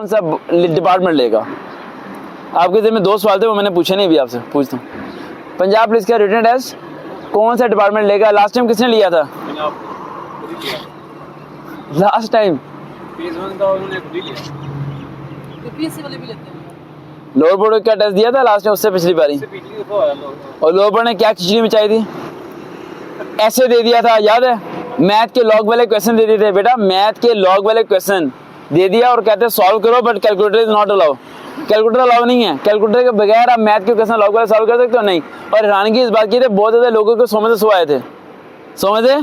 कौन सा डिपार्टमेंट लेगा? आपके ज़हन में 2 सवाल थे, वो मैंने पूछे नहीं, अभी आपसे पूछता हूँ। पंजाब पुलिस का रिटन टेस्ट कौन सा डिपार्टमेंट लेगा? लास्ट टाइम किसने लिया था? लास्ट टाइम लोअर बोर्ड का टेस्ट दिया था लास्ट टाइम, उससे पिछली बारी। और लोअर बोर्ड ने क्या खिचड़ी मचाई थी? ऐसे दे दिया था, याद है? मैथ के लॉग वाले क्वेश्चन दे दिए थे बेटा, मैथ के लॉग वाले क्वेश्चन दे दिया और कहते सॉल्व करो, but calculator is not allow. Calculator allow नहीं है, कैलकुलेटर के बगैर आप मैथ के क्वेश्चन लॉग वाले सॉल्व कर सकते हो नहीं। और हैरानगी इस बात की थी, बहुत ज्यादा लोगों को 100 में से 100 आए थे, 100 में से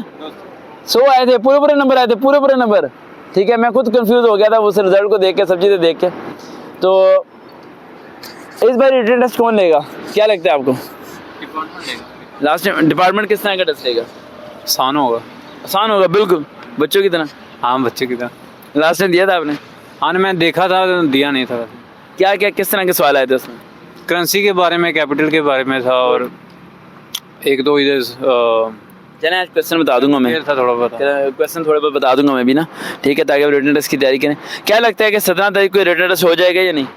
100 आए थे, पूरे नंबर आए थे, पूरे नंबर। ठीक है, मैं खुद कंफ्यूज हो गया था उस रिजल्ट को देख के, सब चीजें देख के। तो इस बार रिटन टेस्ट कौन लेगा, क्या लगता है आपको? लास्ट टाइम डिपार्टमेंट किस तरह का टेस्ट लेगा? आसान होगा। आसान होगा बिल्कुल, बच्चों की तरह। हाँ, बच्चे की तरह। लास्ट टाइम दिया था आपने? हाँ, मैं देखा था, दिया नहीं था। क्या क्या किस तरह के सवाल आए थे उसमें? करेंसी के बारे में, कैपिटल के बारे में था, और एक दो इधर चलें आज क्वेश्चन बता दूंगा मैं, था थोड़ा बहुत। क्वेश्चन थोड़े बहुत बता दूंगा मैं भी ना, ठीक है, ताकि आप रिटन टेस्ट की तैयारी करें। क्या लगता है कि 17 तारीख को रिटन टेस्ट हो जाएगा या नहीं?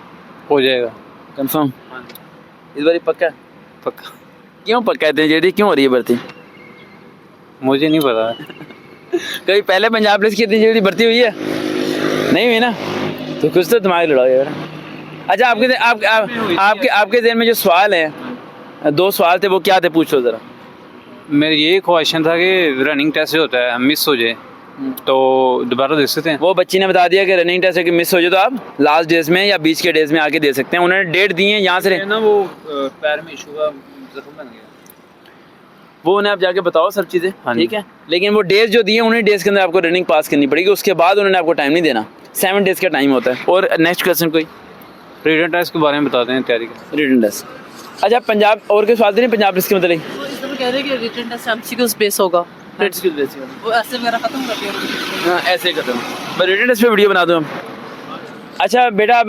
हो जाएगा कंफर्म? इस बार पक्का? पक्का। क्यों पक्का है? तेरी क्यों हो रही है भर्ती? मुझे नहीं पता। कभी पहले पंजाब पुलिस की इतनी जल्दी भर्ती हुई है? नहीं हुई ना, तो कुछ तो दिमाग लड़ाओ यार। अच्छा, आपके ज़हन में जो सवाल है, 2 सवाल थे, वो क्या थे, पूछ लो जरा। मेरा ये क्वेश्चन था कि रनिंग टेस्ट जो होता है मिस हो जाए तो दोबारा दे सकते हैं? वो बच्ची ने बता दिया कि रनिंग टेस्ट अगर मिस हो जाए तो आप लास्ट डेज में या बीच के डेज में आके दे सकते हैं। उन्होंने डेट दी है यहाँ से ना, वो पैर में इशू का जख्म बन गया, वो उन्हें आप जाके बताओ सब चीज़ें, ठीक है। लेकिन वो डेज जो दिए, उन्हीं डेज के अंदर आपको रनिंग पास करनी पड़ेगी, उसके बाद उन्होंने आपको टाइम नहीं देना, 7 डेज का टाइम होता है। और नेक्स्ट क्वेश्चन कोई रिटन टेस्ट के बारे में बताते हैं, तैयारी का रिटन टेस्ट। अच्छा, पंजाब और कोई सवाल नहीं पंजाब पुलिस के मतलब? कह रहे हैं कि रिटन टेस्ट एमसीक्यूज बेस होगा, वो ऐसे वगैरह खत्म कर दिया। हाँ, ऐसे खत्म, बस रिटन टेस्ट पे वीडियो बना दूँ हम। अच्छा बेटा, अब